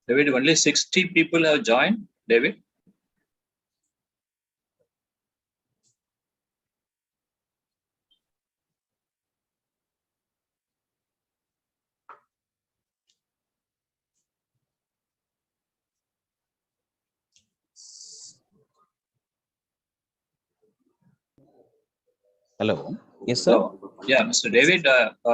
David, only 60 people have joined, David. Hello. Yes, sir. Yeah, Mr. David.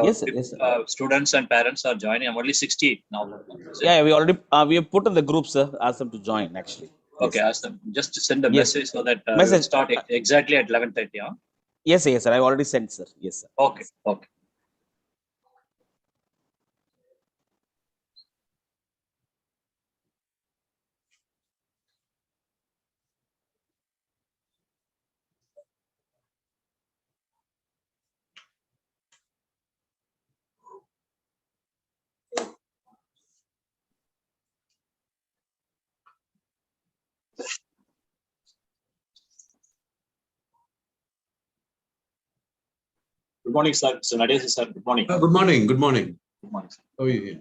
Yes, sir. Yes, sir. Students and parents are joining. I'm only 60 now. Yeah, we already we have put in the group, sir. Ask them to join. Actually. Okay, Yes. ask them just to send a Yes. message so that Message. we'll start exactly at 11:30. Huh? Yes, yes, sir. I already sent, sir. Yes, sir. Okay. Okay. Good morning, sir. So Nadesh, sir. Good morning. Good morning. Good morning. Good morning, sir. How are you here?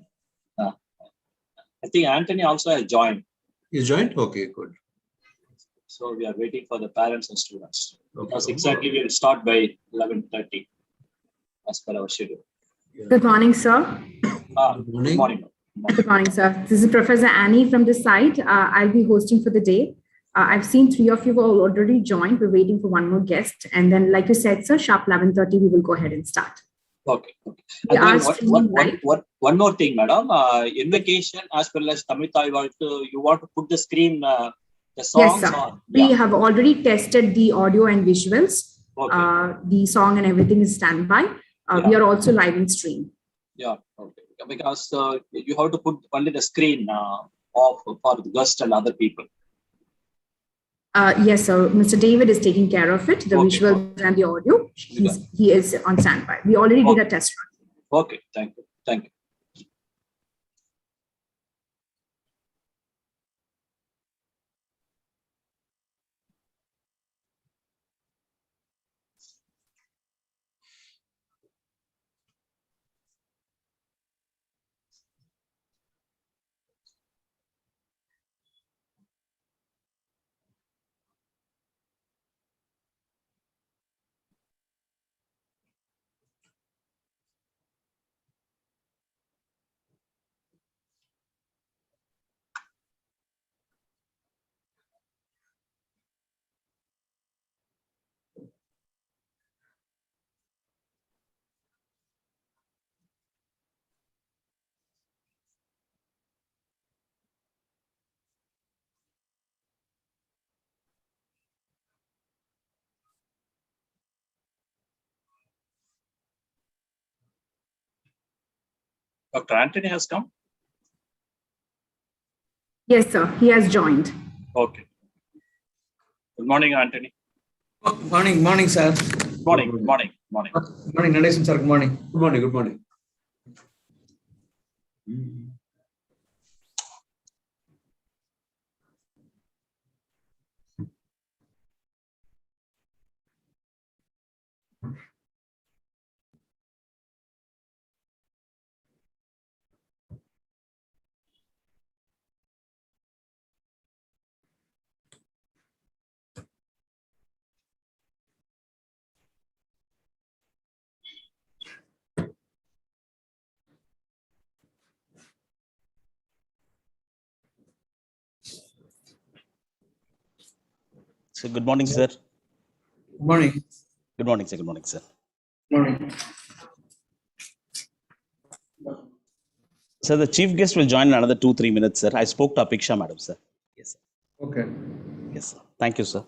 I think Anthony also has joined. He's joined? Okay, good. So we are waiting for the parents and students. Okay. Because exactly we will start by 11:30 as per our schedule. Good morning, sir. Good morning. Good morning. Good morning, sir. This is Professor Annie from the site. I'll be hosting for the day. I've seen 3 of you all already joined. We're waiting for one more guest. And then, like you said, sir, sharp 11:30, we will go ahead and start. Okay. Okay. One more thing, madam. Invocation as well as Tamita, you want to put the screen, the songs? Yes, sir. On? We have already tested the audio and visuals. Okay. The song and everything is standby. We are also live in stream. Yeah. Okay. Because you have to put only the screen off for the guests and other people. Yes, sir. Mr. David is taking care of it, the visuals and the audio. He is on standby. We already did a test run. Okay, thank you. Thank you. Dr. Anthony has come? Yes, sir. He has joined. Okay. Good morning, Anthony. Morning, sir. Morning. Morning, Nadesh, sir. Good morning. Good morning. So good morning, sir. Good morning. Good morning, sir. Good morning, sir. Morning. So the chief guest will join in another 2-3 minutes, sir. I spoke to Apiksha, madam, sir. Yes, sir. Okay. Yes, sir. Thank you, sir.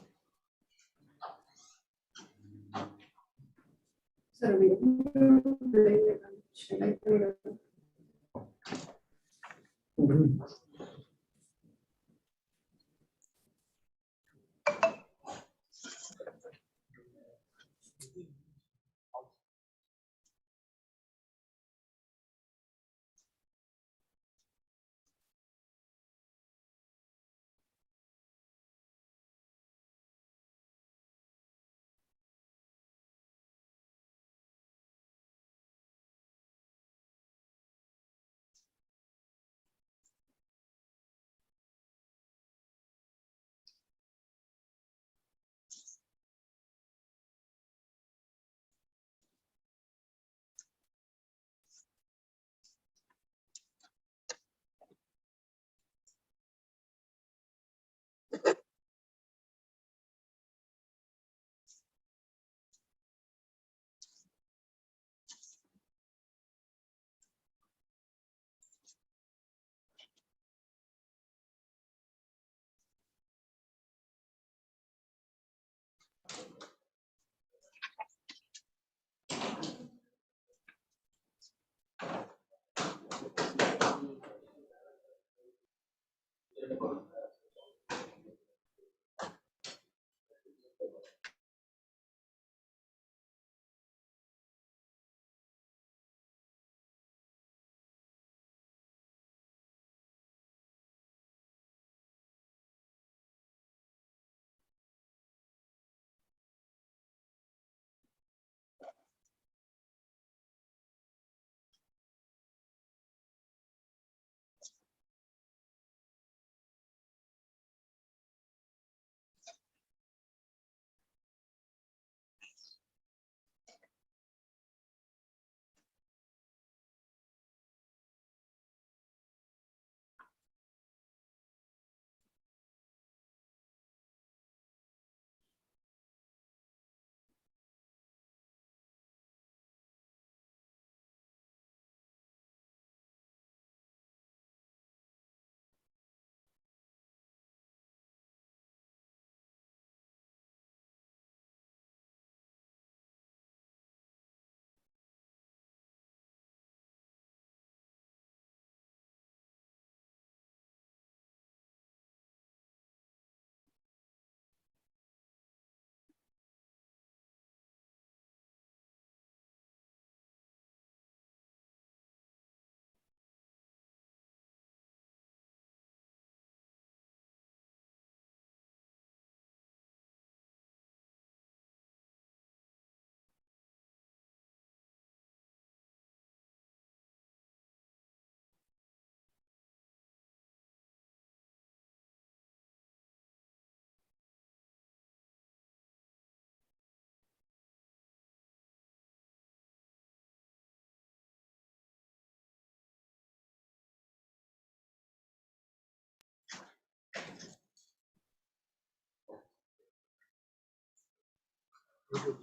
Mr.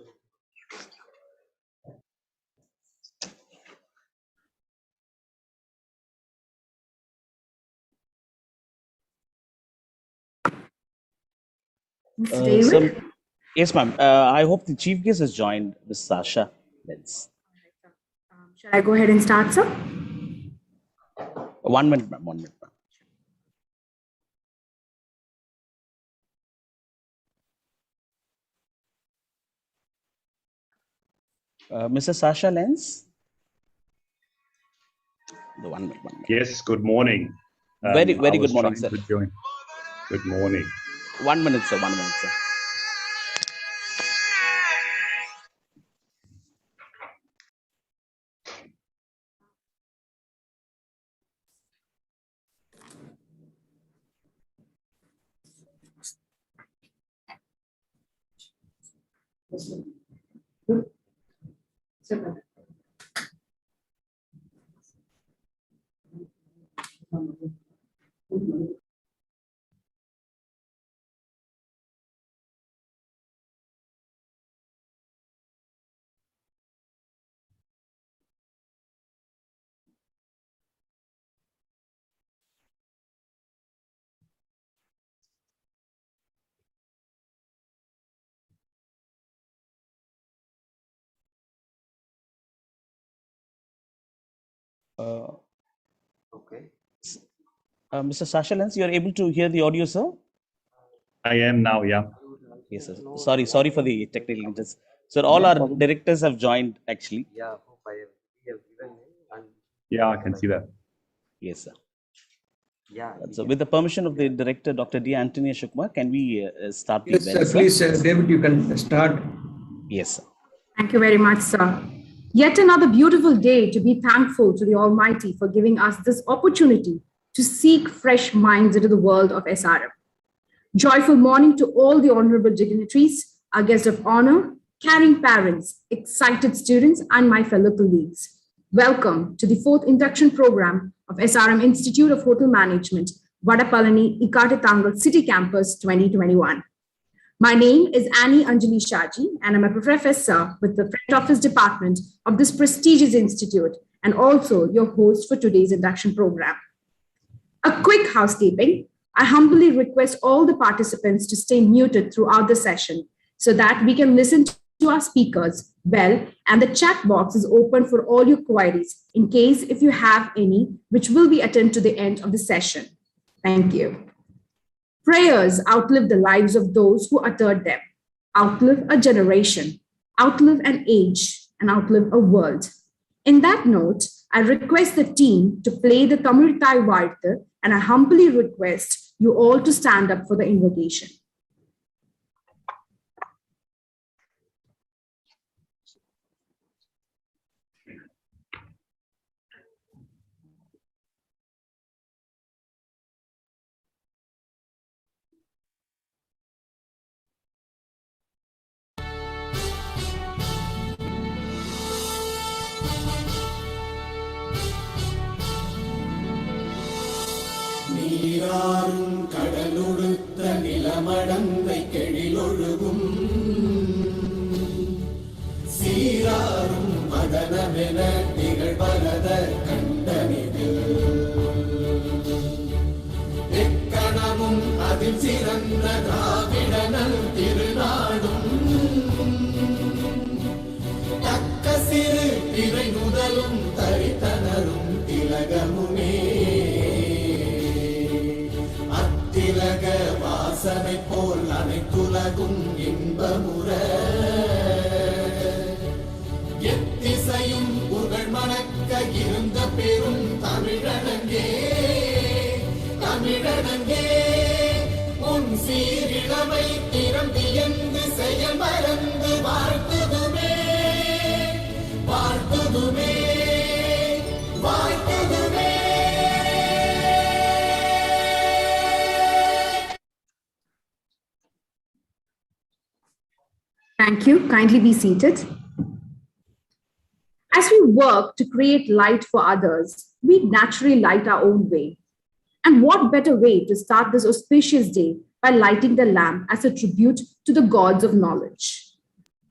David? Yes, ma'am. I hope the chief guest has joined, Ms. Sasha Lenz. Shall I go ahead and start, sir? 1 minute, ma'am. 1 minute, ma'am. Mrs. Sasha Lenz? The 1 minute, 1 minute. Yes, good morning. Very good morning, sir. Good morning. 1 minute, sir. 1 minute, sir. Mr. Sasha Lenz, you are able to hear the audio, sir? I am now, yeah. Yes, sir. Sorry for the technical glitches. Sir, all our directors have joined, actually. Yeah, I can see that. Yes, sir. So, with the permission of the director, Dr. D. Anthony Ashokkumar, can we start the Yes, event, sir. Please, David, you can start. Yes, sir. Thank you very much, sir. Yet another beautiful day to be thankful to the Almighty for giving us this opportunity to seek fresh minds into the world of SRM. Joyful morning to all the honorable dignitaries, our guests of honor, caring parents, excited students, and my fellow colleagues. Welcome to the 4th induction program of SRM Institute of Hotel Management, Vadapalani, Ikatetangal City Campus 2021. My name is Annie Anjali Shaji, and I'm a professor with the Front Office Department of this prestigious institute, and also your host for today's induction program. A quick housekeeping. I humbly request all the participants to stay muted throughout the session so that we can listen to our speakers well, and the chat box is open for all your queries in case if you have any, which will be attended to the end of the session. Thank you. Prayers outlive the lives of those who uttered them, outlive a generation, outlive an age, and outlive a world. In that note, I request the team to play the Tamil Thai Vartha, and I humbly request you all to stand up for the invocation. நீராறும் கடலுடுத்த நிலமடந்தை கெழிலொழுகும் சீராறும் மதனமென நிகழ்வரத கண்டனிதில் எக்கணமும் அதில் சிறந்த திராவிடனல் திருநாடும் தக்க சிறு திரை முதலும் தரித்தனரும் திலகமுமே திலக வாசனை போல் அனைத்துலகும் இன்பமுற எத்திசையும் புகழ் மணக்க இருந்த பெரும் தமிழனங்கே தமிழனங்கே உன் சீரிழமை திறம்பியந்து செயல் மறந்து வாழ்த்துதுமே வாழ்த்துதுமே வாழ்த்துதுமே. Thank you. Kindly be seated. As we work to create light for others, we naturally light our own way. And what better way to start this auspicious day by lighting the lamp as a tribute to the gods of knowledge?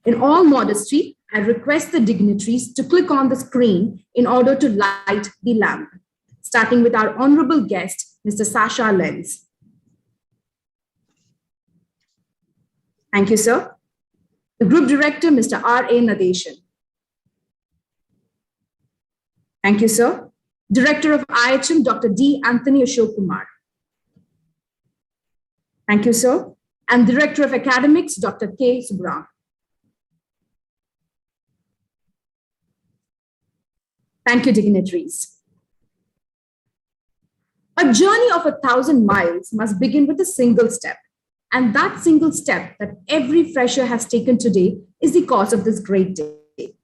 In all modesty, I request the dignitaries to click on the screen in order to light the lamp, starting with our honorable guest, Mr. Sasha Lenz. Thank you, sir. The Group Director, Mr. R.A. Nadeshan. Thank you, sir. Director of IHM, Dr. D. Anthony Ashok Kumar. Thank you, sir. And Director of Academics, Dr. K. Subram. Thank you, dignitaries. A journey of 1,000 miles must begin with a single step. And that single step that every fresher has taken today is the cause of this great day.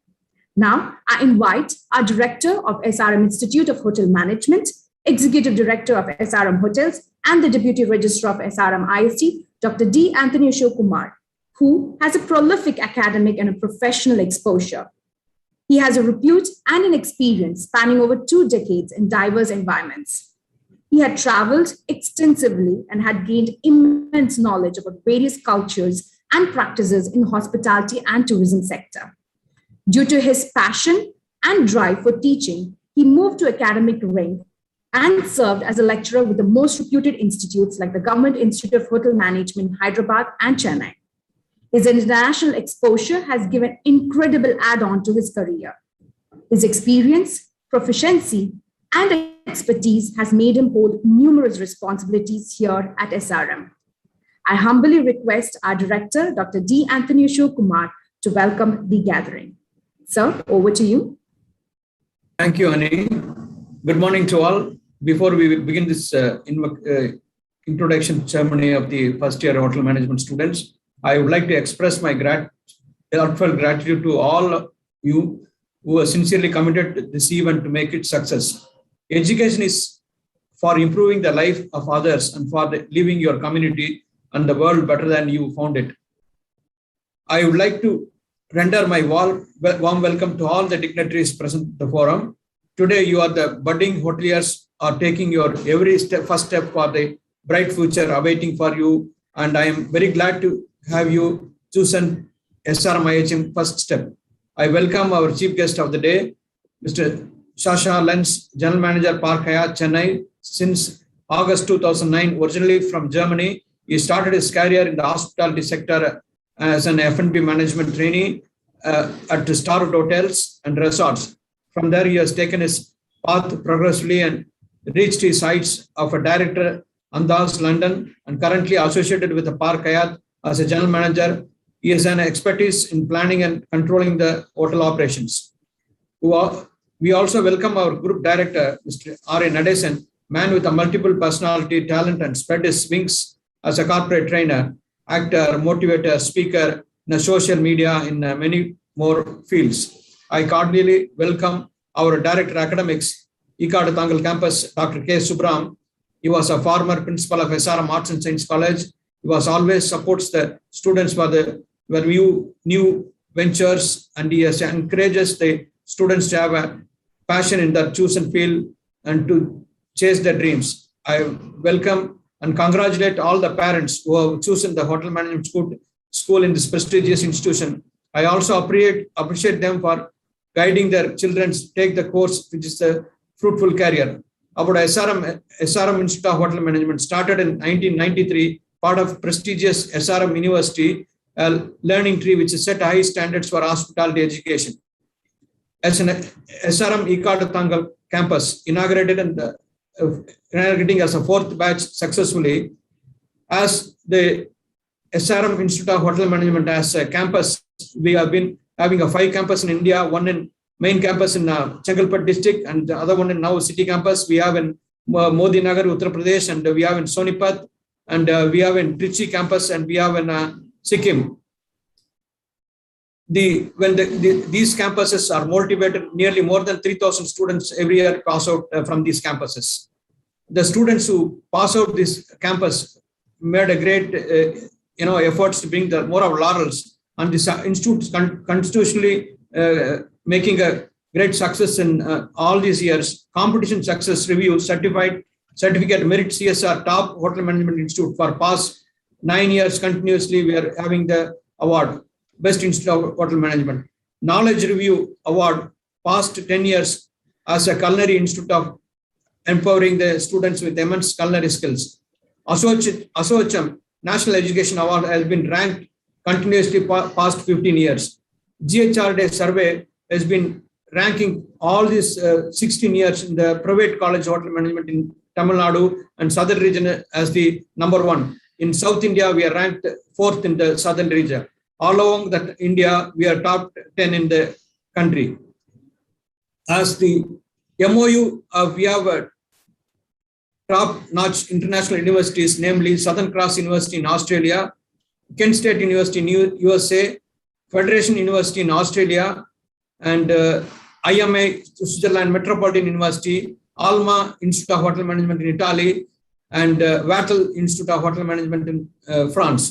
Now, I invite our Director of SRM Institute of Hotel Management, Executive Director of SRM Hotels, and the Deputy Registrar of SRM IST, Dr. D. Anthony Ashok Kumar, who has a prolific academic and a professional exposure. He has a repute and an experience spanning over 2 decades in diverse environments. He had traveled extensively and had gained immense knowledge about various cultures and practices in the hospitality and tourism sector. Due to his passion and drive for teaching, he moved to academic rank and served as a lecturer with the most reputed institutes like the Government Institute of Hotel Management, Hyderabad and Chennai. His international exposure has given incredible add-on to his career. His experience, proficiency, and expertise has made him hold numerous responsibilities here at SRM. I humbly request our Director, Dr. D. Anthony Ashok Kumar, to welcome the gathering. Sir, over to you. Thank you, Annie. Good morning to all. Before we begin this introduction ceremony of the first year hotel management students, I would like to express my heartfelt gratitude to all of you who are sincerely committed to this event to make it success. Education is for improving the life of others and for leaving your community and the world better than you found it. I would like to render my warm welcome to all the dignitaries present at the forum. Today, you are the budding hoteliers are taking your first step for the bright future awaiting for you. And I am very glad to have you chosen SRM IHM first step. I welcome our chief guest of the day, Mr. Sasha Lenz, General Manager, Park Hyatt, Chennai. Since August 2009, originally from Germany, he started his career in the hospitality sector as an F&B management trainee at Star Hotels and Resorts. From there, he has taken his path progressively and reached his heights of a director, Andaz, London, and currently associated with the Park Hyatt as a general manager. He has an expertise in planning and controlling the hotel operations. We also welcome our group director, Mr. R.A. Nadeshan, man with a multiple personality, talent, and spread his wings as a corporate trainer, actor, motivator, speaker, in social media, in many more fields. I cordially welcome our Director Academics, Ikadathangal Campus, Dr. K. Subram. He was a former principal of SRM Arts and Science College. He was always supports the students for new ventures, and he encourages the students to have a passion in their chosen field and to chase their dreams. I welcome and congratulate all the parents who have chosen the hotel management school in this prestigious institution. I also appreciate them for guiding their children to take the course, which is a fruitful career. About SRM Institute of Hotel Management started in 1993, part of prestigious SRM University, a learning tree which set high standards for hospitality education. As an SRM Ikadathangal campus inaugurated inaugurating as a 4th batch successfully, as the SRM Institute of Hotel Management as a campus, we have been having a 5 campus in India, one in main campus in Chengalpattu district, and the other one in now city campus. We have in Modi Nagar, Uttar Pradesh, and we have in Sonipat, and we have in Trichy campus, and we have in Sikkim. These campuses are motivated, nearly more than 3,000 students every year pass out from these campuses. The students who pass out this campus made a great efforts to bring the more of laurels, and this institute is constitutionally making a great success in all these years. Competition Success Review certificate merit CSR Top Hotel Management Institute for past 9 years continuously. We are having the award. Best Institute of Hotel Management. Knowledge Review Award, past 10 years as a culinary institute of empowering the students with immense culinary skills. Association National Education Award has been ranked continuously past 15 years. GHRD survey has been ranking all these 16 years in the private college hotel management in Tamil Nadu and southern region as the #1. In South India, we are ranked 4th in the southern region. All along that India, we are top 10 in the country. As the MOU, we have top-notch international universities, namely Southern Cross University in Australia, Kent State University in USA, Federation University in Australia, and IMA, Switzerland Metropolitan University, Alma Institute of Hotel Management in Italy, and Wattle Institute of Hotel Management in France.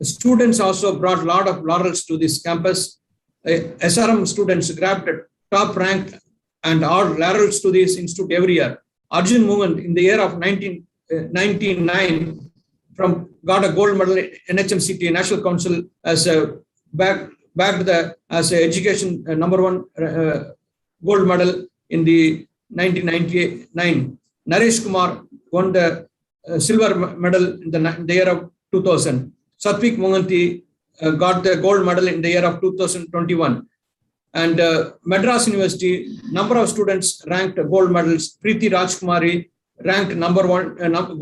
The students also brought a lot of laurels to this campus. SRM students grabbed top rank and all laurels to this institute every year. Arjun movement in the year of 1999 got a gold medal in NHMCT National Council as a backed as a education #1 gold medal in the 1999. Naresh Kumar won the silver medal in the year of 2000. Satvik Mohanty got the gold medal in the year of 2021. And Madras University, number of students ranked gold medals. Preeti Rajkumari ranked #1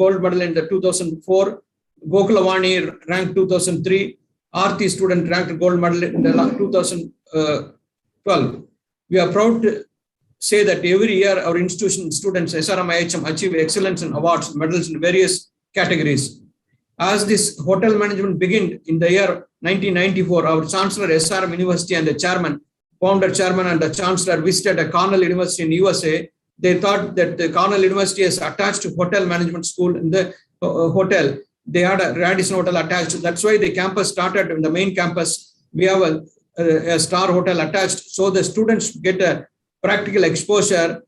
gold medal in the 2004. Gokulavani ranked 2003. Aarti student ranked gold medal in the 2012. We are proud to say that every year our institution students SRM IHM achieve excellence and awards, medals in various categories. As this hotel management began in the year 1994, our Chancellor SRM University and the founder chairman and the Chancellor visited a Cornell University in USA. They thought that the Cornell University is attached to hotel management school in the hotel. They had a Radisson Hotel attached. That's why the campus started in the main campus. We have a star hotel attached. So the students get a practical exposure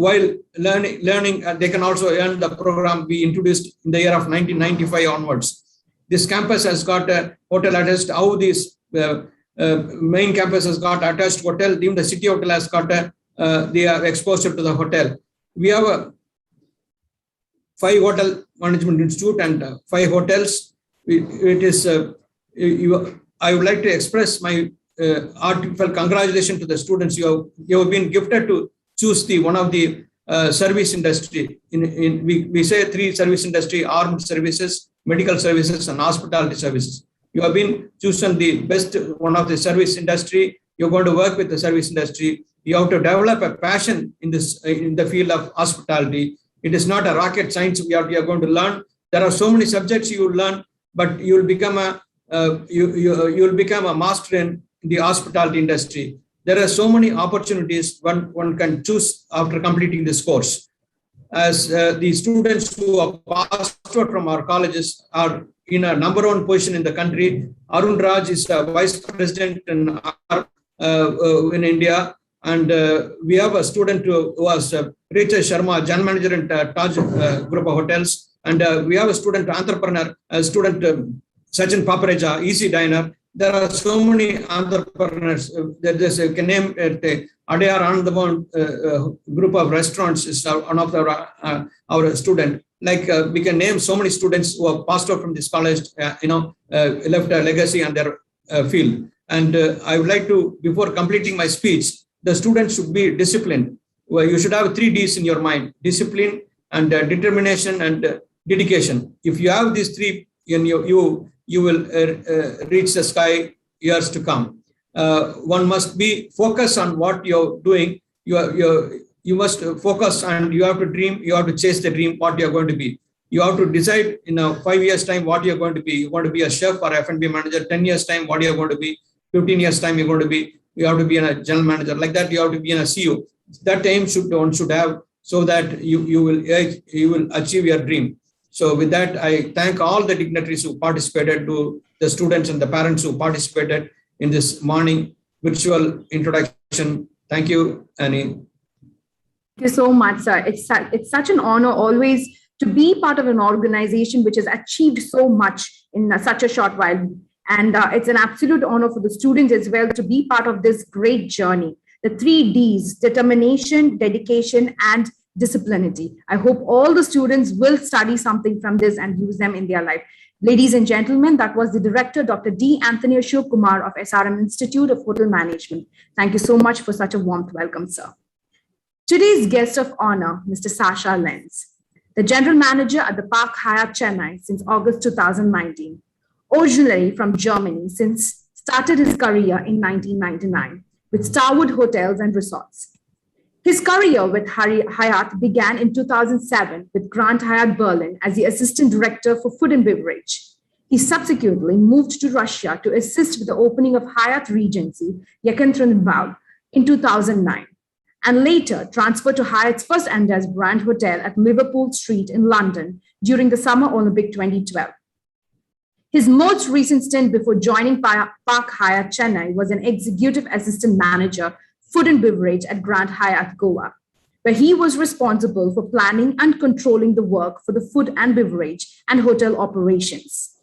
while learning. They can also earn the program we introduced in the year of 1995 onwards. This campus has got a hotel attached. How this main campus has got attached hotel, even the city hotel has got they are exposure to the hotel. We have a 5 hotel management institute and 5 hotels. I would like to express my heartfelt congratulations to the students. You have been gifted to choose one of the service industry. We say 3 service industry: armed services, medical services, and hospitality services. You have been chosen the best one of the service industry. You're going to work with the service industry. You have to develop a passion in the field of hospitality. It is not a rocket science you are going to learn. There are so many subjects you will learn, but you will become a master in the hospitality industry. There are so many opportunities one can choose after completing this course. As the students who are passed out from our colleges are in a #1 position in the country. Arun Raj is a vice president in India. And we have a student who was Richa Sharma, general manager in Taj Group of Hotels. And we have a student entrepreneur, Sachin Papareja, Easy Diner. There are so many entrepreneurs. There's you can name the Adayar Anandavan group of restaurants is one of our student. Like we can name so many students who have passed out from this college, left a legacy on their field. And I would like to, before completing my speech, the students should be disciplined. Well, you should have 3 Ds in your mind: discipline and determination and dedication. If you have these 3, you will reach the sky years to come. One must be focused on what you're doing. You must focus and you have to dream. You have to chase the dream, what you're going to be. You have to decide in 5 years' time what you're going to be. You want to be a chef or F&B manager. 10 years' time, what you're going to be. 15 years' time, you're going to be. You have to be a general manager. Like that, you have to be a CEO. That aim one should have, so that you will achieve your dream. So with that, I thank all the dignitaries who participated, to the students and the parents who participated in this morning virtual introduction. Thank you, Annie. Thank you so much, sir. It's such an honor always to be part of an organization which has achieved so much in such a short while. And it's an absolute honor for the students as well to be part of this great journey. The 3 Ds, determination, dedication, and disciplinarity. I hope all the students will study something from this and use them in their life. Ladies and gentlemen, that was the director, Dr. D. Anthony Ashok Kumar of SRM Institute of Hotel Management. Thank you so much for such a warm welcome, sir. Today's guest of honor, Mr. Sasha Lenz, the general manager at the Park Hyatt Chennai since August 2019. Originally from Germany, since started his career in 1999 with Starwood Hotels and Resorts. His career with Hyatt began in 2007 with Grand Hyatt Berlin as the assistant director for food and beverage. He subsequently moved to Russia to assist with the opening of Hyatt Regency, Yekaterinburg, in 2009, and later transferred to Hyatt's first Andaz brand hotel at Liverpool Street in London during the Summer Olympic 2012. His most recent stint before joining Park Hyatt Chennai was an executive assistant manager, food and beverage at Grand Hyatt Goa, where he was responsible for planning and controlling the work for the food and beverage and hotel operations.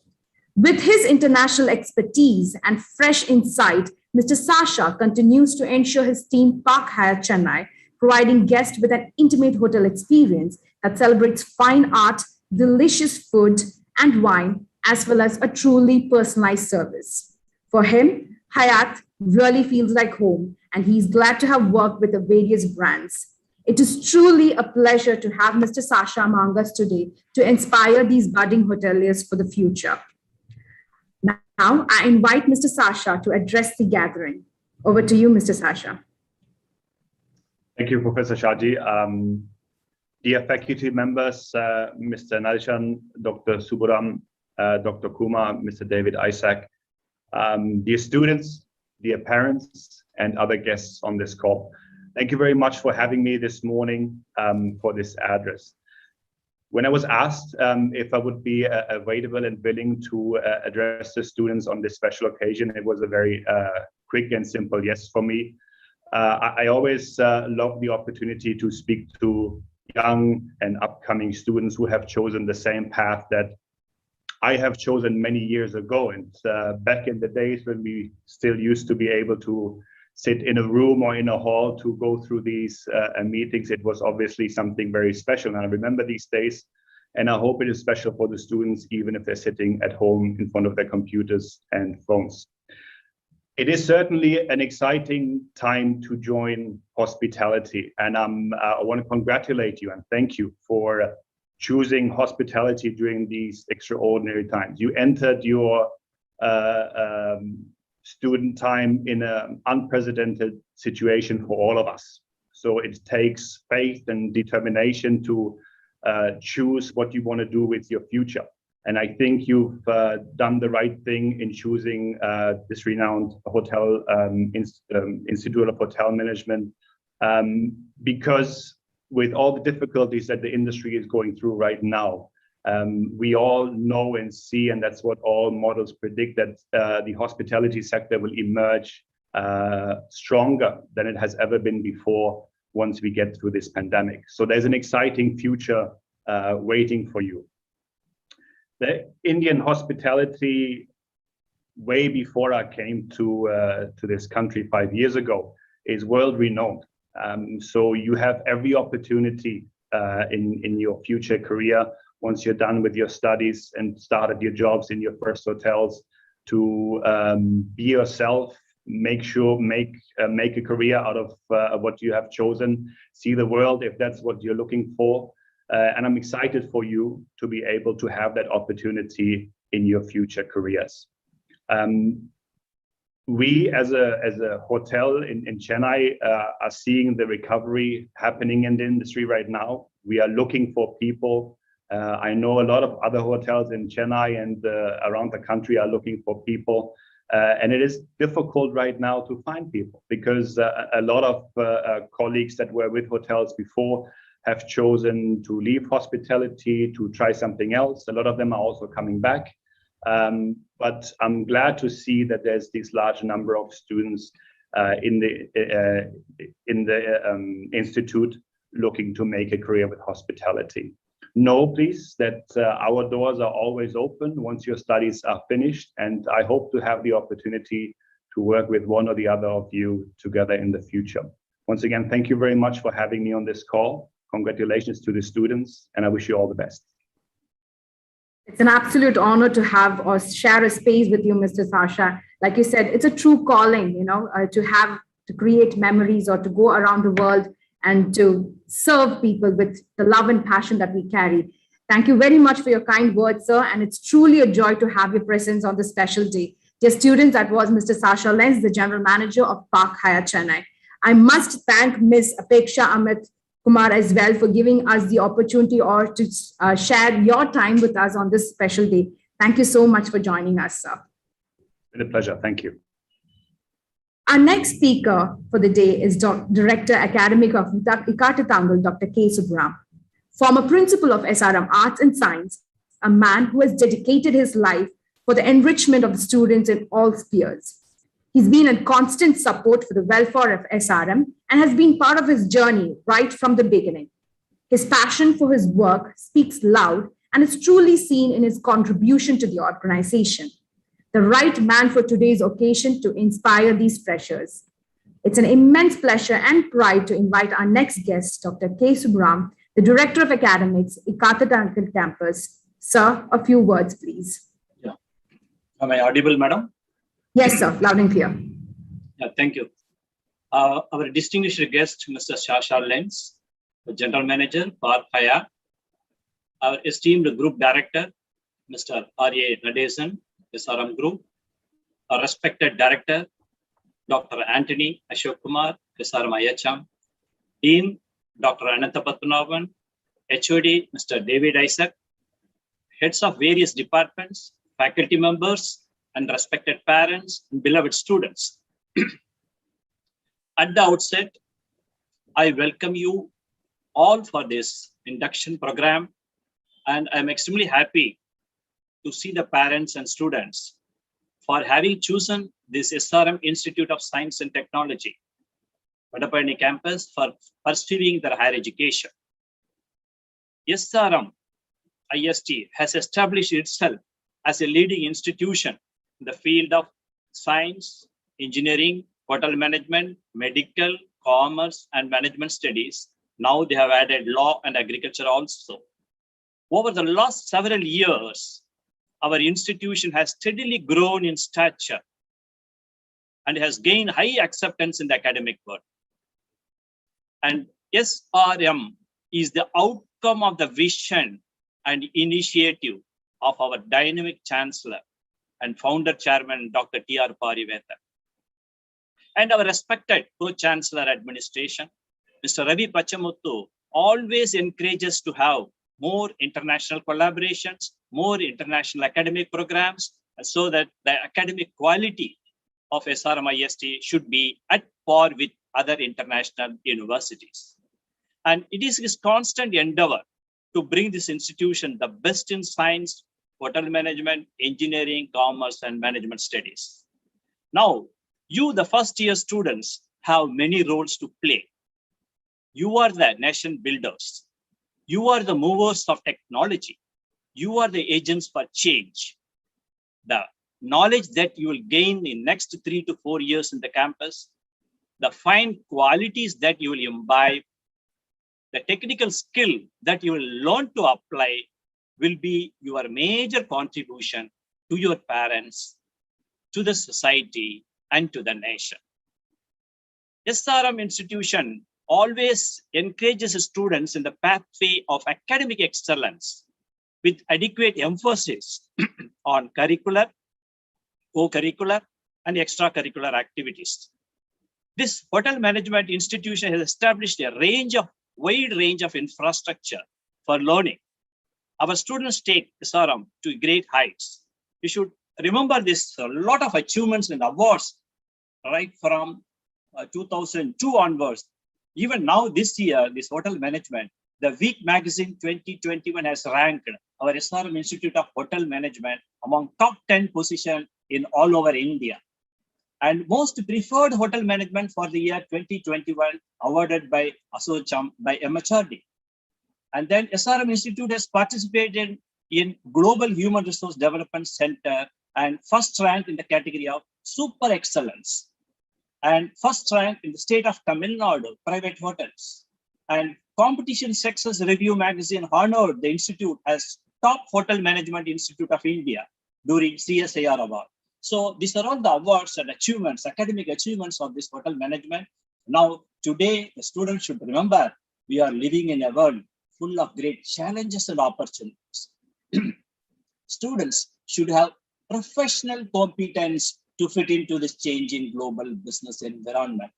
With his international expertise and fresh insight, Mr. Sasha continues to ensure his team Park Hyatt Chennai, providing guests with an intimate hotel experience that celebrates fine art, delicious food and wine, as well as a truly personalized service. For him, Hyatt really feels like home, and he's glad to have worked with the various brands. It is truly a pleasure to have Mr. Sasha among us today to inspire these budding hoteliers for the future. Now, I invite Mr. Sasha to address the gathering. Over to you, Mr. Sasha. Thank you, Professor Shaji. Dear faculty members, Mr. Nalishan, Dr. Suburam, Dr. Kumar, Mr. David Isaac, dear students, dear parents, and other guests on this call. Thank you very much for having me this morning for this address. When I was asked if I would be available and willing to address the students on this special occasion, it was a very quick and simple yes for me. I always love the opportunity to speak to young and upcoming students who have chosen the same path that I have chosen many years ago. And back in the days when we still used to be able to sit in a room or in a hall to go through these meetings, it was obviously something very special. And I remember these days, and I hope it is special for the students, even if they're sitting at home in front of their computers and phones. It is certainly an exciting time to join hospitality. And I want to congratulate you and thank you for choosing hospitality during these extraordinary times. You entered your student time in an unprecedented situation for all of us. So it takes faith and determination to choose what you want to do with your future. And I think you've done the right thing in choosing this renowned hotel Institute of Hotel Management, because with all the difficulties that the industry is going through right now, we all know and see, and that's what all models predict, that the hospitality sector will emerge stronger than it has ever been before once we get through this pandemic. So there's an exciting future waiting for you. The Indian hospitality, way before I came to this country 5 years ago, is world renowned. So you have every opportunity in your future career, once you're done with your studies and started your jobs in your first hotels, to be yourself, make a career out of what you have chosen, see the world if that's what you're looking for. And I'm excited for you to be able to have that opportunity in your future careers. We as a hotel in Chennai are seeing the recovery happening in the industry right now. We are looking for people. I know a lot of other hotels in Chennai and around the country are looking for people. And it is difficult right now to find people because a lot of colleagues that were with hotels before have chosen to leave hospitality to try something else. A lot of them are also coming back. But I'm glad to see that there's this large number of students in the institute looking to make a career with hospitality. know, please, that our doors are always open once your studies are finished. And I hope to have the opportunity to work with one or the other of you together in the future. Once again, thank you very much for having me on this call. Congratulations to the students, and I wish you all the best. It's an absolute honor to have or share a space with you, Mr. Sasha. Like you said, it's a true calling, to create memories or to go around the world and to serve people with the love and passion that we carry. Thank you very much for your kind words, sir. And it's truly a joy to have your presence on this special day. Dear students, that was Mr. Sasha Lenz, the General Manager of Park Hyatt Chennai. I must thank Ms. Apeksha Amit Kumar as well for giving us the opportunity or to share your time with us on this special day. Thank you so much for joining us, sir. It's been a pleasure. Thank you. Our next speaker for the day is Director Academic of Ikatatangal, Dr. K. Subram, former principal of SRM Arts and Science, a man who has dedicated his life for the enrichment of the students in all spheres. He's been a constant support for the welfare of SRM and has been part of his journey right from the beginning. His passion for his work speaks loud and is truly seen in his contribution to the organization. The right man for today's occasion to inspire these freshers. It's an immense pleasure and pride to invite our next guest, Dr. K. Subram, the Director of Academics, Ikatatangal Campus. Sir, a few words, please. Yeah. Am I audible, madam? Yes, sir, loud and clear. Yeah, thank you. Our distinguished guest, Mr. Sasha Lenz, the General Manager, Park Hyatt. Our esteemed Group Director, Mr. R.A. Nadesan, SRM Group. Our respected Director, Dr. Anthony Ashok Kumar, SRM IHM. Dean, Dr. Anantha Padmanabhan. HOD, Mr. David Isaac. Heads of various departments, faculty members, and respected parents and beloved students. At the outset, I welcome you all for this induction program, and I'm extremely happy to see the parents and students for having chosen this SRM Institute of Science and Technology, Vadapalani campus, for pursuing their higher education. SRM IST has established itself as a leading institution in the field of science, engineering, hotel management, medical, commerce, and management studies. Now they have added law and agriculture also. Over the last several years, our institution has steadily grown in stature and has gained high acceptance in the academic world. And SRM is the outcome of the vision and initiative of our dynamic Chancellor and Founder Chairman, Dr. T.R. Parivethan, and our respected Co-Chancellor Administration, Mr. Ravi Pachamuthu, always encourages to have more international collaborations, more international academic programs, so that the academic quality of SRM IST should be at par with other international universities. And it is his constant endeavor to bring this institution the best in science, hotel management, engineering, commerce, and management studies. Now, you, the first year students, have many roles to play. You are the nation builders. You are the movers of technology. You are the agents for change. The knowledge that you will gain in next 3 to 4 years in the campus, the fine qualities that you will imbibe, the technical skill that you will learn to apply will be your major contribution to your parents, to the society, and to the nation. SRM institution always encourages students in the pathway of academic excellence with adequate emphasis on curricular, co-curricular, and extracurricular activities. This hotel management institution has established a wide range of infrastructure for learning. Our students take SRM to great heights. You should remember this, a lot of achievements and awards right from 2002 onwards. Even now this year, this hotel management, the Week Magazine 2021 has ranked our SRM Institute of Hotel Management among top 10 positions in all over India. And most preferred hotel management for the year 2021 awarded by MHRD. And then SRM Institute has participated in Global Human Resource Development Center and first rank in the category of super excellence, and first rank in the state of Tamil Nadu private hotels. And Competition Success Review magazine honored the institute as top hotel management institute of India during CSIR award. So these are all the awards and achievements, academic achievements of this hotel management. Now, today, the students should remember we are living in a world full of great challenges and opportunities. Students should have professional competence to fit into this changing global business environment.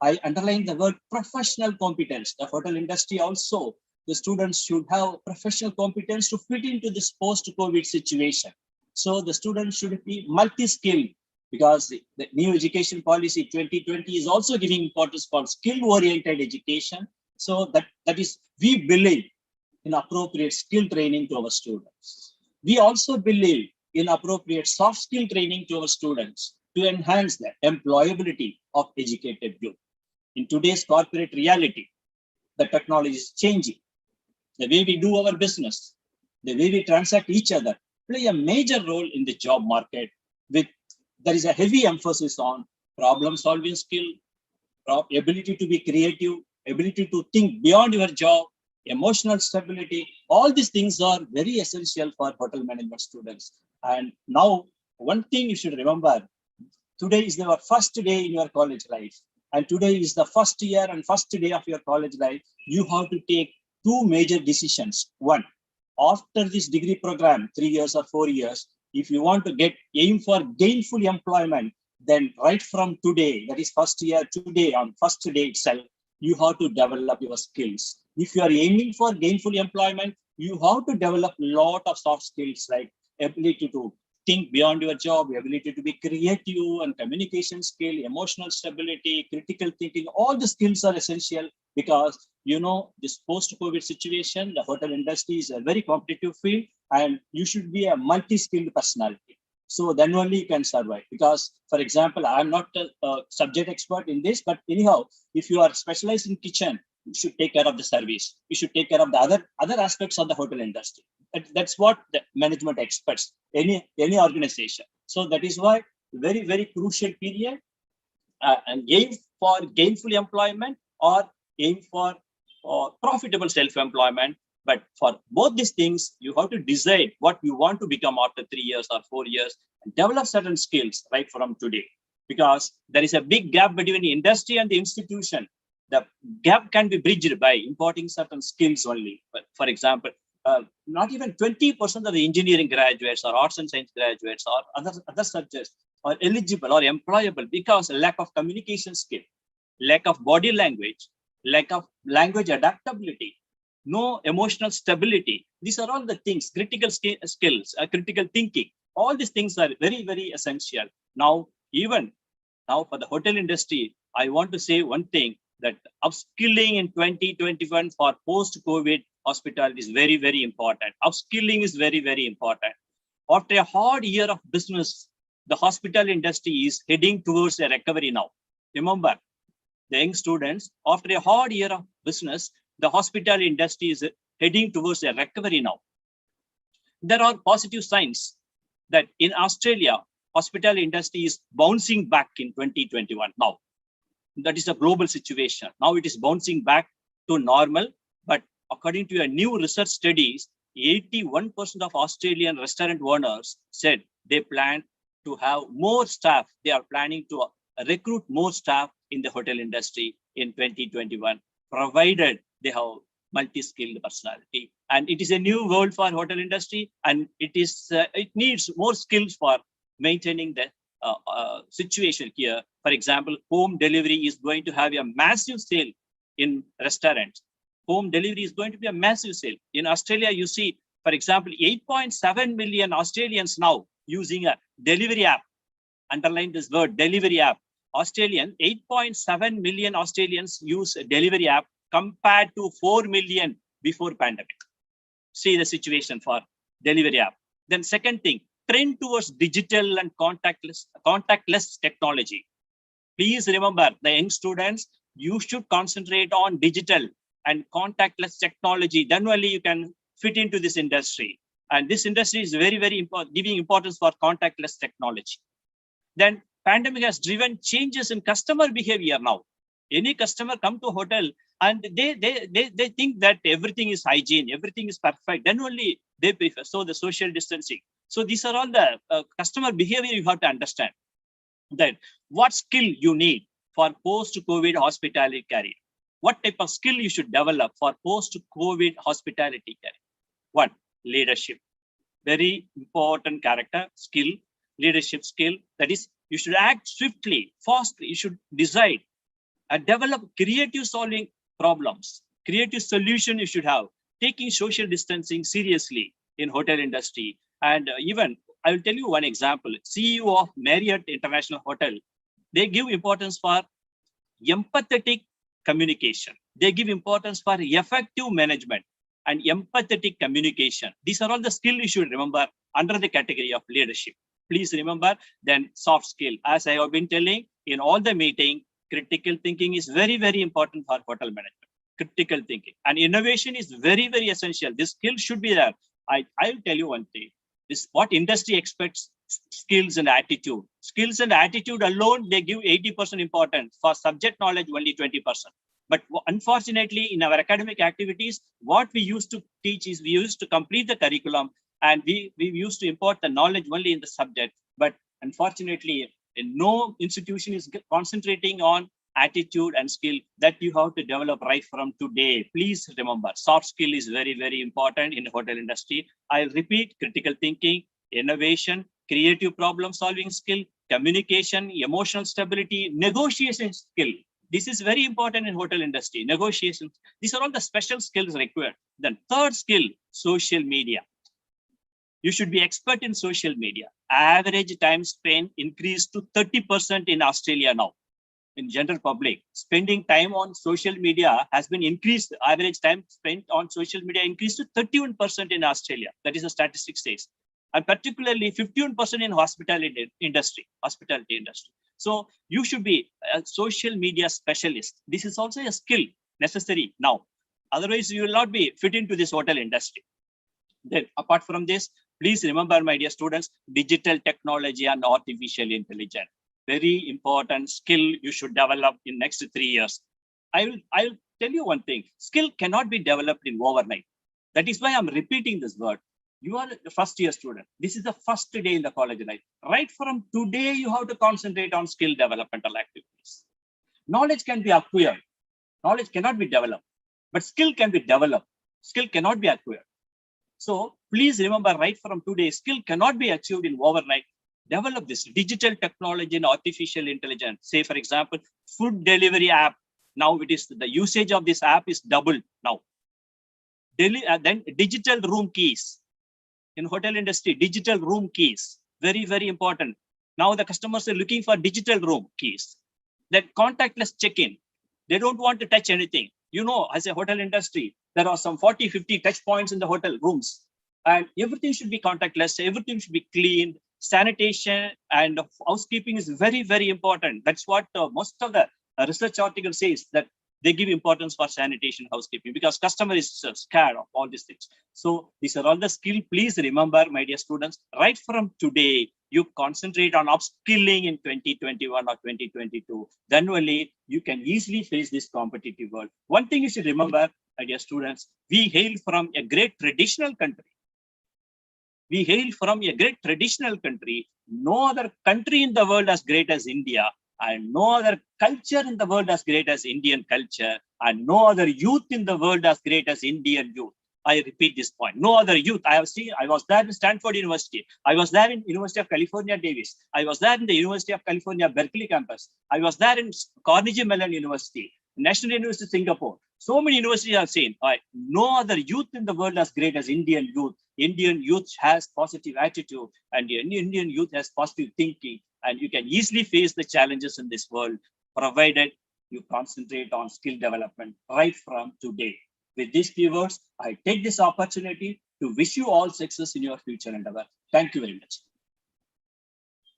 I underline the word professional competence. The hotel industry also, the students should have professional competence to fit into this post-COVID situation. So the students should be multi-skilled, because the new education policy 2020 is also giving importance for skill-oriented education. So that is, we believe in appropriate skill training to our students. We also believe in appropriate soft skill training to our students to enhance the employability of educated youth. In today's corporate reality, the technology is changing. The way we do our business, the way we transact each other, play a major role in the job market. There is a heavy emphasis on problem-solving skill, ability to be creative, ability to think beyond your job, emotional stability. All these things are very essential for hotel management students. And now, one thing you should remember, today is your first day in your college life. And today is the first year and first day of your college life. You have to take two major decisions. One, after this degree program, 3 years or 4 years, if you want to aim for gainful employment, then right from today, that is first year, today, on first day itself, you have to develop your skills. If you are aiming for gainful employment, you have to develop a lot of soft skills like ability to think beyond your job, ability to be creative and communication skill, emotional stability, critical thinking. All the skills are essential because, this post-COVID situation, the hotel industry is a very competitive field and you should be a multi-skilled personality. So then only you can survive. Because, for example, I'm not a subject expert in this, but anyhow, if you are specialized in kitchen, you should take care of the service. You should take care of the other aspects of the hotel industry. That's what the management experts, any organization. So that is why very, very crucial period, and aim for gainful employment or aim for profitable self-employment. But for both these things, you have to decide what you want to become after 3 years or 4 years and develop certain skills right from today. Because there is a big gap between the industry and the institution. The gap can be bridged by imparting certain skills only. But for example, not even 20% of the engineering graduates or arts and science graduates or other subjects are eligible or employable because lack of communication skill, lack of body language, lack of language adaptability, no emotional stability. These are all the things, critical skills, critical thinking. All these things are very, very essential. Now, even now for the hotel industry, I want to say one thing, that upskilling in 2021 for post-COVID hospitality is very, very important. Upskilling is very, very important. After a hard year of business, the hospital industry is heading towards a recovery now. Remember, the young students, after a hard year of business, the hospital industry is heading towards a recovery now. There are positive signs that in Australia, hospital industry is bouncing back in 2021 now. That is a global situation. Now it is bouncing back to normal, but according to a new research studies, 81% of Australian restaurant owners said they plan to have more staff. They are planning to recruit more staff in the hotel industry in 2021, provided they have multi-skilled personality. And it is a new world for hotel industry, and it needs more skills for maintaining the situation here. For example, home delivery is going to have a massive sale in restaurants. Home delivery is going to be a massive sale. In Australia, you see, for example, 8.7 million Australians now using a delivery app. Underline this word, delivery app. 8.7 million Australians use a delivery app compared to 4 million before pandemic. See the situation for delivery app. Then second thing, trend towards digital and contactless technology. Please remember, the young students, you should concentrate on digital. and contactless technology, then only you can fit into this industry. And this industry is very, very important, giving importance for contactless technology. Then pandemic has driven changes in customer behavior now. Any customer come to hotel and they think that everything is hygiene, everything is perfect, then only they prefer. So the social distancing. So these are all the customer behavior you have to understand. Then what skill you need for post-COVID hospitality career. What type of skill you should develop for post-COVID hospitality career? One, leadership. Very important character, skill, leadership skill. That is, you should act swiftly, fastly. You should decide and develop creative solving problems. Creative solution you should have. Taking social distancing seriously in hotel industry. And even, I will tell you one example. CEO of Marriott International Hotel, they give importance for empathetic communication. They give importance for effective management and empathetic communication. These are all the skills you should remember under the category of leadership. Please remember, then soft skill. As I have been telling in all the meeting, critical thinking is very, very important for hotel management. Critical thinking and innovation is very, very essential. This skill should be there. I will tell you one thing. This what industry expects: skills and attitude. Skills and attitude alone, they give 80% importance. For subject knowledge, only 20%. But unfortunately, in our academic activities, what we used to teach is we used to complete the curriculum and we used to import the knowledge only in the subject. But unfortunately, no institution is concentrating on attitude and skill that you have to develop right from today. Please remember, soft skill is very, very important in the hotel industry. I'll repeat: critical thinking, innovation, creative problem solving skill, communication, emotional stability, negotiation skill. This is very important in hotel industry. Negotiation. These are all the special skills required. Then third skill, social media. You should be expert in social media. Average time spent increased to 30% in Australia now. In general public, spending time on social media has been increased. Average time spent on social media increased to 31% in Australia. That is the statistic says. And particularly 51% in hospitality industry. So you should be a social media specialist. This is also a skill necessary now. Otherwise, you will not be fit into this hotel industry. Then apart from this, please remember, my dear students, digital technology and artificial intelligence. Very important skill you should develop in next 3 years. I'll tell you one thing. Skill cannot be developed in overnight. That is why I'm repeating this word. You are a first year student. This is the first day in the college life. Right from today, you have to concentrate on skill developmental activities. Knowledge can be acquired. Knowledge cannot be developed, but skill can be developed. Skill cannot be acquired. So please remember, right from today, skill cannot be achieved in overnight. Develop this digital technology and artificial intelligence. Say, for example, food delivery app. Now it is the usage of this app is doubled now. Then digital room keys. In hotel industry, digital room keys, very, very important. Now the customers are looking for digital room keys. Then contactless check-in. They don't want to touch anything. You know, as a hotel industry, there are some 40, 50 touch points in the hotel rooms. And everything should be contactless. Everything should be cleaned. Sanitation and housekeeping is very, very important. That's what most of the research article says, that they give importance for sanitation, housekeeping, because customer is scared of all these things. So these are all the skill. Please remember, my dear students, right from today, you concentrate on upskilling in 2021 or 2022. Then only you can easily face this competitive world. One thing you should remember, my dear students, we hail from a great traditional country. We hail from a great traditional country. No other country in the world as great as India, and no other culture in the world as great as Indian culture, and no other youth in the world as great as Indian youth. I repeat this point. No other youth. I was there in Stanford University. I was there in University of California, Davis. I was there in the University of California, Berkeley campus. I was there in Carnegie Mellon University, National University of Singapore. So many universities I've seen. No other youth in the world as great as Indian youth. Indian youth has positive attitude, and Indian youth has positive thinking, and you can easily face the challenges in this world, provided you concentrate on skill development right from today. With these few words, I take this opportunity to wish you all success in your future endeavor. Thank you very much.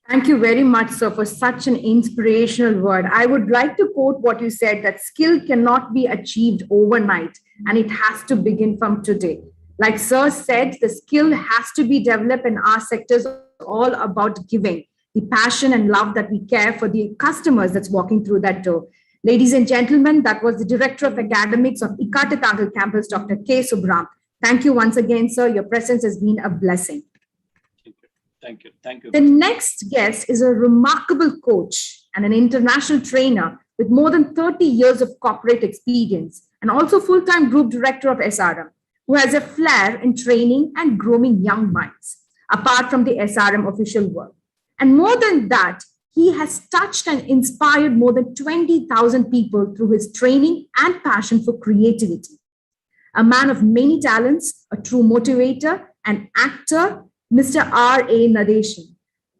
Thank you very much, sir, for such an inspirational word. I would like to quote what you said, that skill cannot be achieved overnight and it has to begin from today. Like sir said, the skill has to be developed, in our sectors all about giving the passion and love that we care for the customers that's walking through that door. Ladies and gentlemen, that was the Director of Academics of Ikatatangal campus, Dr. K. Subram. Thank you once again, sir. Your presence has been a blessing. Thank you. Thank you. The next guest is a remarkable coach and an international trainer with more than 30 years of corporate experience, and also full-time group director of SRM, who has a flair in training and grooming young minds, apart from the SRM official work. And more than that, he has touched and inspired more than 20,000 people through his training and passion for creativity. A man of many talents, a true motivator, an actor, Mr. R.A. Nadeshan,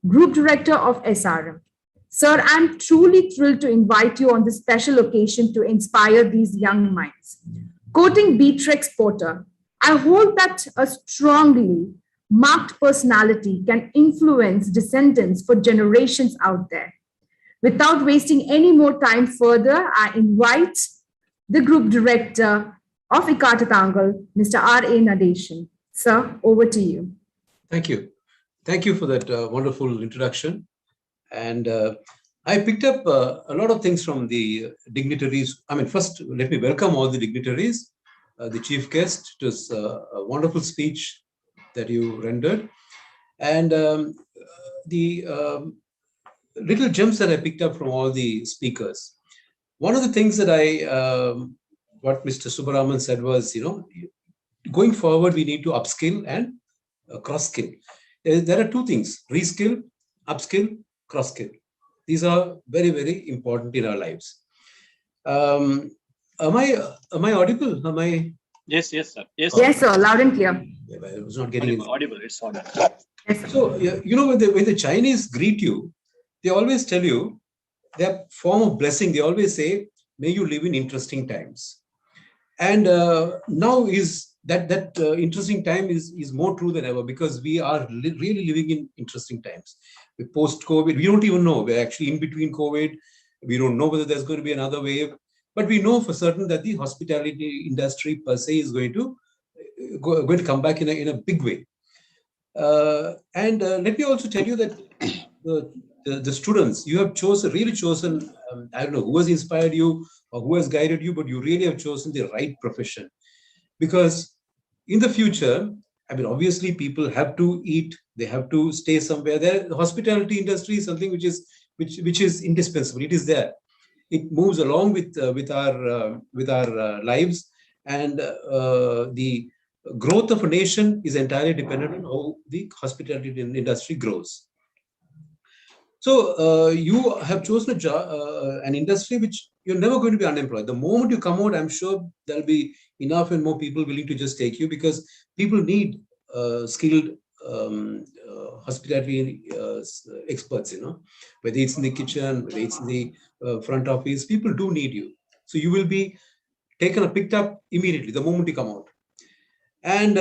Group Director of SRM. Sir, I'm truly thrilled to invite you on this special occasion to inspire these young minds. Quoting Beatrix Potter, I hold that a strongly marked personality can influence descendants for generations out there. Without wasting any more time further, I invite the Group Director of Ikatatangal, Mr. R.A. Nadeshan. Sir, over to you. Thank you. Thank you for that wonderful introduction. And I picked up a lot of things from the dignitaries. I mean, first, let me welcome all the dignitaries, the chief guest. It was a wonderful speech that you rendered. And the little gems that I picked up from all the speakers. One of the things that what Mr. Subaraman said was, going forward, we need to upskill and cross-skill. There are two things: reskill, upskill, cross-skill. These are very, very important in our lives. Am I audible? Am I? Yes, sir. Yes, Yes, sir. Loud and clear. Yeah, I was not getting audible. It's audible. Yes, sir. So when the Chinese greet you, they always tell you their form of blessing. They always say, "May you live in interesting times." And now is that interesting time is more true than ever, because we are really living in interesting times. With post-COVID, we don't even know. We're actually in between COVID. We don't know whether there's going to be another wave, but we know for certain that the hospitality industry per se is going to come back in a big way. And let me also tell you that the students, you have really chosen, I don't know who has inspired you or who has guided you, but you really have chosen the right profession. Because in the future, I mean, obviously people have to eat, they have to stay somewhere. The hospitality industry is something which is indispensable. It is there. It moves along with our lives, and the growth of a nation is entirely dependent on how the hospitality industry grows. So you have chosen an industry which you're never going to be unemployed. The moment you come out, I'm sure there'll be enough and more people willing to just take you, because people need skilled hospitality experts, whether it's in the kitchen, whether it's in the front office, people do need you. So you will be taken or picked up immediately the moment you come out. And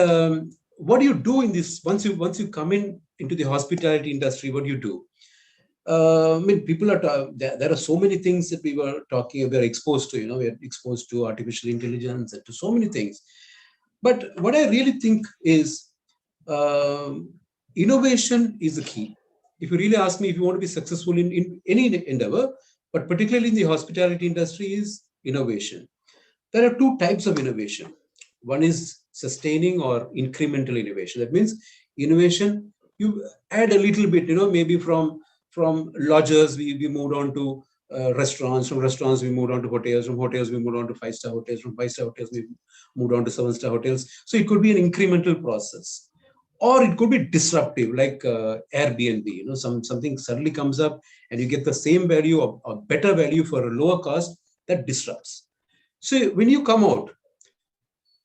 what do you do in this, once you come into the hospitality industry? What do you do? I mean, people are, there are so many things that we're exposed to, we're exposed to artificial intelligence and to so many things. But what I really think is innovation is the key. If you really ask me, if you want to be successful in any endeavor, but particularly in the hospitality industry, is innovation. There are two types of innovation. One is sustaining or incremental innovation. That means innovation, you add a little bit, maybe from lodgers, we moved on to restaurants. From restaurants, we moved on to hotels. From hotels, we moved on to 5-star hotels. From 5-star hotels, we moved on to 7-star hotels. So it could be an incremental process, or it could be disruptive, like Airbnb. Something suddenly comes up, and you get the same value or better value for a lower cost. That disrupts. So when you come out,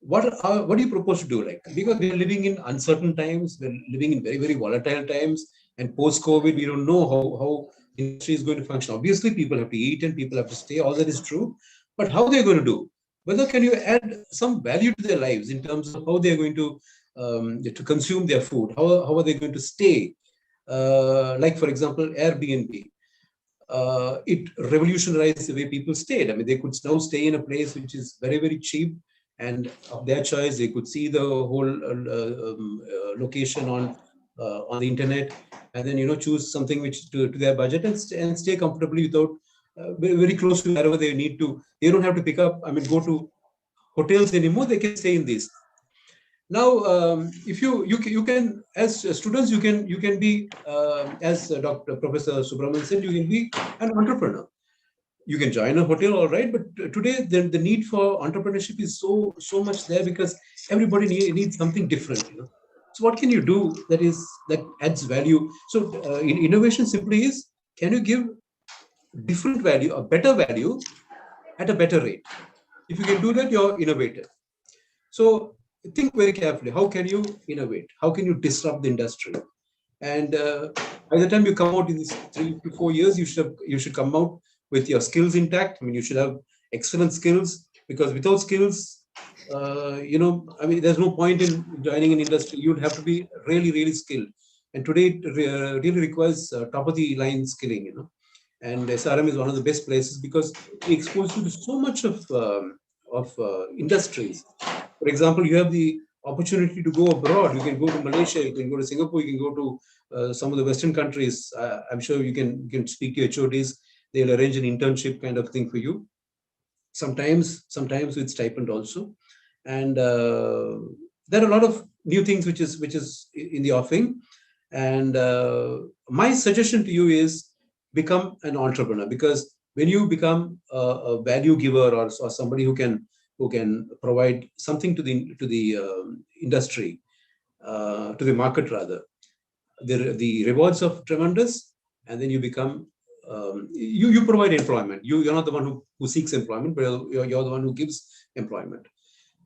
what do you propose to do? Because we're living in uncertain times, we're living in very, very volatile times. And post-COVID, we don't know how industry is going to function. Obviously, people have to eat and people have to stay. All that is true. But how they're going to do? Whether can you add some value to their lives in terms of how they're going to consume their food? How are they going to stay? like for example, Airbnb. It revolutionized the way people stayed. I mean, they could now stay in a place which is very, very cheap, and of their choice, they could see the whole location on the internet, and then choose something which to their budget and stay comfortably without very, very close to wherever they need to. They don't have to pick up. I mean, go to hotels anymore. They can stay in these. Now, if you can, as students, you can be, as Dr. Professor Subramanian said, you can be an entrepreneur. You can join a hotel, all right, but today the need for entrepreneurship is so much there because everybody needs something different. So what can you do that adds value? So innovation simply is, can you give different value, a better value at a better rate? If you can do that, you're innovative. So think very carefully. How can you innovate? How can you disrupt the industry? And by the time you come out in these 3 to 4 years, you should come out with your skills intact. I mean, you should have excellent skills, because without skills, I mean, there's no point in joining an industry. You'd have to be really, really skilled. And today, it really requires top of the line skilling. And SRM is one of the best places because it exposes you to so much of industries. For example, you have the opportunity to go abroad. You can go to Malaysia, you can go to Singapore, you can go to some of the Western countries. I'm sure you can speak to your HODs. They'll arrange an internship kind of thing for you. Sometimes with stipend also. And there are a lot of new things which is in the offing. And my suggestion to you is become an entrepreneur, because when you become a value giver or somebody who can provide something to the industry, to the market rather, the rewards are tremendous, and then you become you provide employment. You're not the one who seeks employment, but you're the one who gives employment.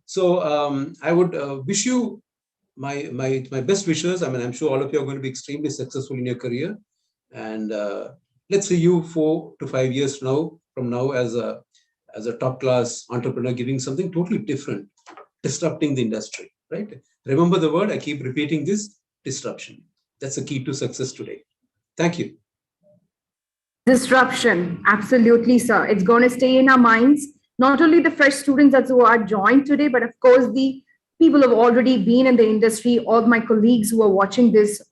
So I would wish you my best wishes. I mean, I'm sure all of you are going to be extremely successful in your career, and let's see you 4 to 5 years from now as a top class entrepreneur, giving something totally different, disrupting the industry, right? Remember the word, I keep repeating this, disruption. That's the key to success today. Thank you. Disruption, absolutely, sir. It's going to stay in our minds. Not only the fresh students that who are joined today, but of course the people who have already been in the industry, all my colleagues who are watching this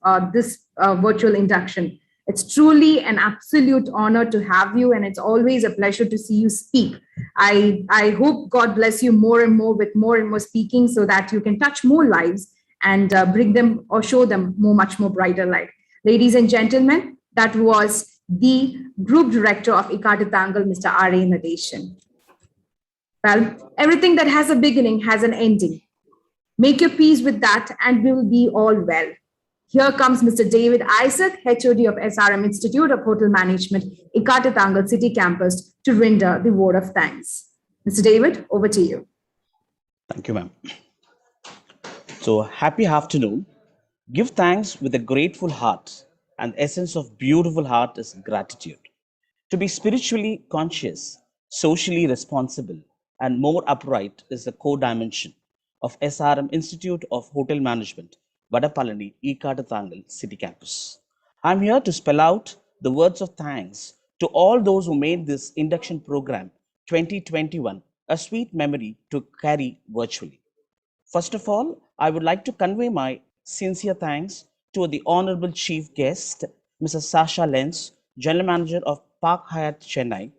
virtual induction. It's truly an absolute honor to have you, and it's always a pleasure to see you speak. I hope God bless you more and more with more and more speaking, so that you can touch more lives and bring them or show them much more brighter light. Ladies and gentlemen, that was the Group Director of Ikatatangal, Mr. R.A. Nadeshan. Well, everything that has a beginning has an ending. Make your peace with that and we'll be all well. Here comes Mr. David Isaac, HOD of SRM Institute of Hotel Management, Ikatatangal City Campus, to render the word of thanks. Mr. David, over to you. Thank you, ma'am. So, happy afternoon. Give thanks with a grateful heart, and the essence of beautiful heart is gratitude. To be spiritually conscious, socially responsible, and more upright is the core dimension of SRM Institute of Hotel Management, Vadapalani, Ikatatangal City Campus. I'm here to spell out the words of thanks to all those who made this induction program 2021 a sweet memory to carry virtually. First of all, I would like to convey my sincere thanks to the Honorable Chief Guest, Mrs. Sasha Lenz, General Manager of Park Hyatt Chennai,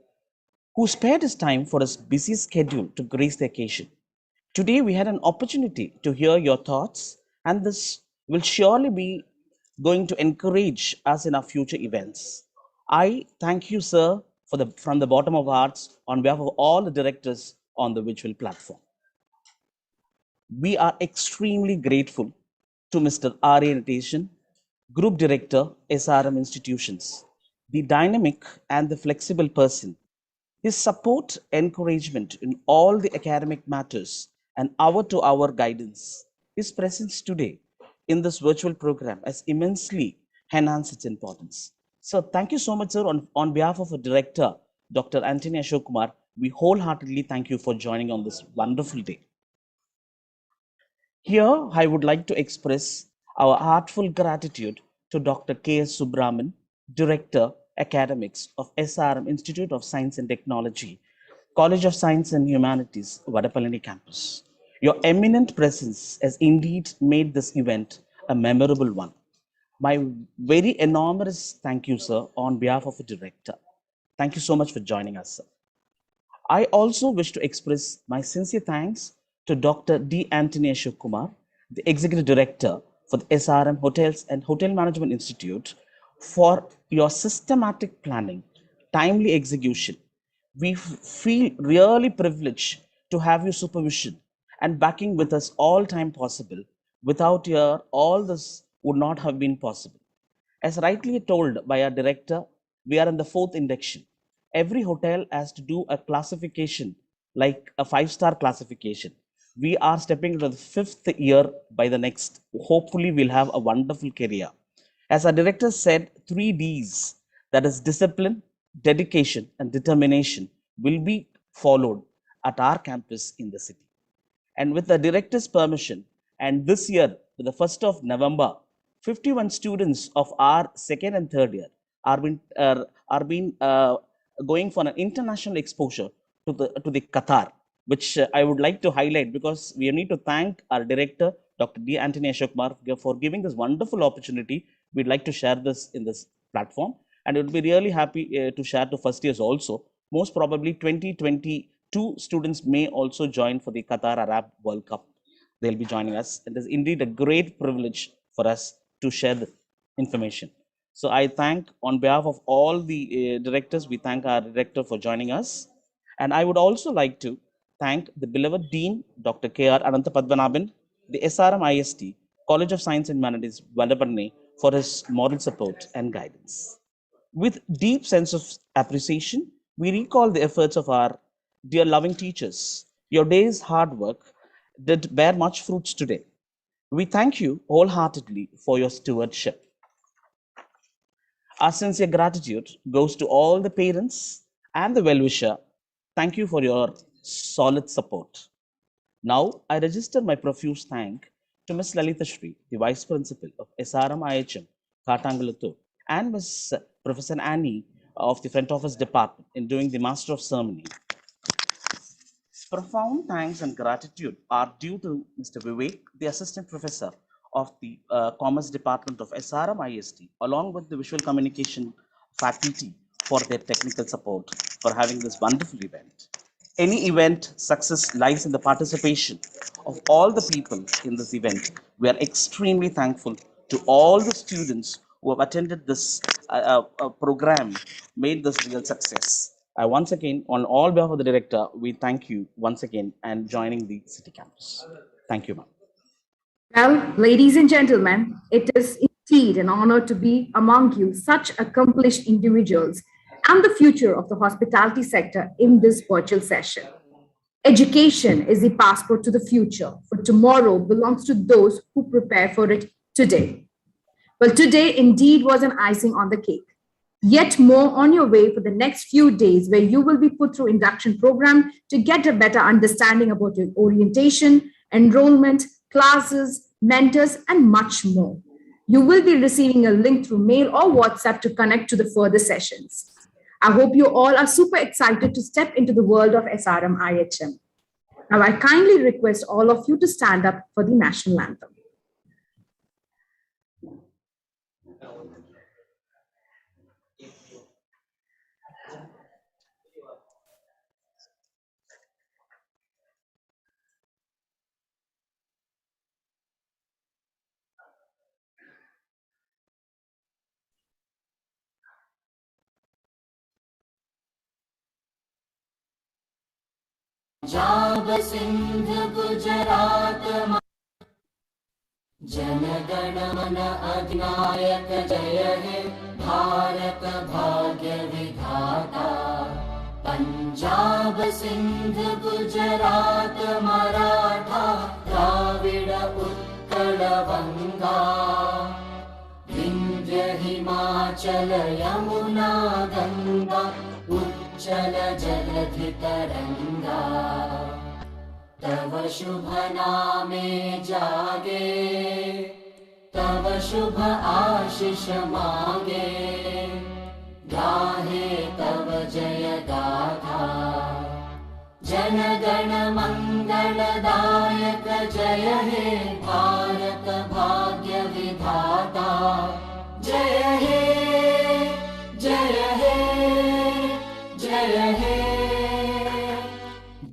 who spared his time for his busy schedule to grace the occasion. Today, we had an opportunity to hear your thoughts, and this will surely be going to encourage us in our future events. I thank you, sir, from the bottom of our hearts on behalf of all the directors on the virtual platform. We are extremely grateful to Mr. R.A. Nadeshan, Group Director, SRM Institutions, the dynamic and the flexible person. His support, encouragement in all the academic matters, and hour-to-hour guidance, his presence today in this virtual program has immensely enhanced its importance. So thank you so much, sir. On behalf of our director, Dr. Anthony Ashok Kumar, we wholeheartedly thank you for joining on this wonderful day. Here, I would like to express our heartfelt gratitude to Dr. K.S. Subraman, Director, Academics of SRM Institute of Science and Technology, College of Science and Humanities, Vadapalani campus. Your eminent presence has indeed made this event a memorable one. My very enormous thank you, sir, on behalf of the director. Thank you so much for joining us, sir. I also wish to express my sincere thanks to Dr. D. Anthony Ashok Kumar, the Executive Director for the SRM Hotels and Hotel Management Institute, for your systematic planning, timely execution. We feel really privileged to have your supervision and backing with us all time possible. Without your, all this would not have been possible. As rightly told by our director, we are in the fourth induction. Every hotel has to do a classification like a five-star classification. We are stepping into the fifth year by the next. Hopefully, we'll have a wonderful career. As our director said, 3Ds, that is discipline, dedication, and determination, will be followed at our campus in the city. And with the director's permission, and this year, with the 1st of November, 51 students of our second and third year are being going for an international exposure to the Qatar, which I would like to highlight because we need to thank our director, Dr. D. Anthony Ashok Kumar, for giving this wonderful opportunity. We'd like to share this in this platform, and it would be really happy to share to first years also. Most probably 2022 students may also join for the Qatar Arab World Cup. They'll be joining us. It is indeed a great privilege for us to share the information. So I thank, on behalf of all the directors, we thank our director for joining us. And I would also like to thank the beloved Dean, Dr. K.R. Ananthapadmanabhan, the SRM IST, College of Science and Humanities, Vadapalani, for his moral support and guidance. With deep sense of appreciation, we recall the efforts of our dear loving teachers. Your day's hard work did bear much fruits today. We thank you wholeheartedly for your stewardship. Our sincere gratitude goes to all the parents and the well-wisher. Thank you for your solid support. Now, I register my profuse thank to Ms. Lalita Shri, the Vice Principal of SRM IHM, Katangalattur, and Ms. Professor Annie of the Front Office Department in doing the Master of Ceremony. Profound thanks and gratitude are due to Mr. Vivek, the Assistant Professor of the Commerce Department of SRM IST, along with the Visual Communication faculty for their technical support for having this wonderful event. Any event success lies in the participation of all the people in this event. We are extremely thankful to all the students who have attended this program, made this real success. Once again, on all behalf of the director, we thank you once again and joining the city campus. Thank you, ma'am. Well, ladies and gentlemen, it is indeed an honor to be among you, such accomplished individuals, and the future of the hospitality sector in this virtual session. Education is the passport to the future, for tomorrow belongs to those who prepare for it today. Well, today indeed was an icing on the cake. Yet more on your way for the next few days, where you will be put through induction program to get a better understanding about your orientation, enrollment, classes, mentors, and much more. You will be receiving a link through mail or WhatsApp to connect to the further sessions. I hope you all are super excited to step into the world of SRM IHM. Now, I kindly request all of you to stand up for the national anthem. Punjab Sindh Gujarat जनगण मन अधिनायक जय हे भारत भाग्य विधाता। पंजाब सिंध गुजरात मराठा द्राविड़ उत्कल बंगा विंध्य हिमाचल यमुना गंगा उच्चल जलधि तरंगा। तव शुभ नामे जागे तव शुभ आशीष मांगे, गाहे तव जय गाथा। जन गण मंगलदायक जय हे भारत भाग्य विधाता। जय हे जय हे जय हे,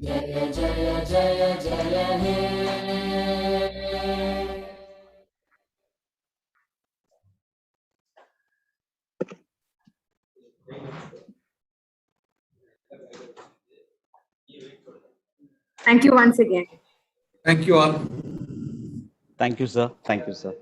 जय जय जय जय हे। Thank you once again. Thank you all. Thank you, sir. Thank you, sir.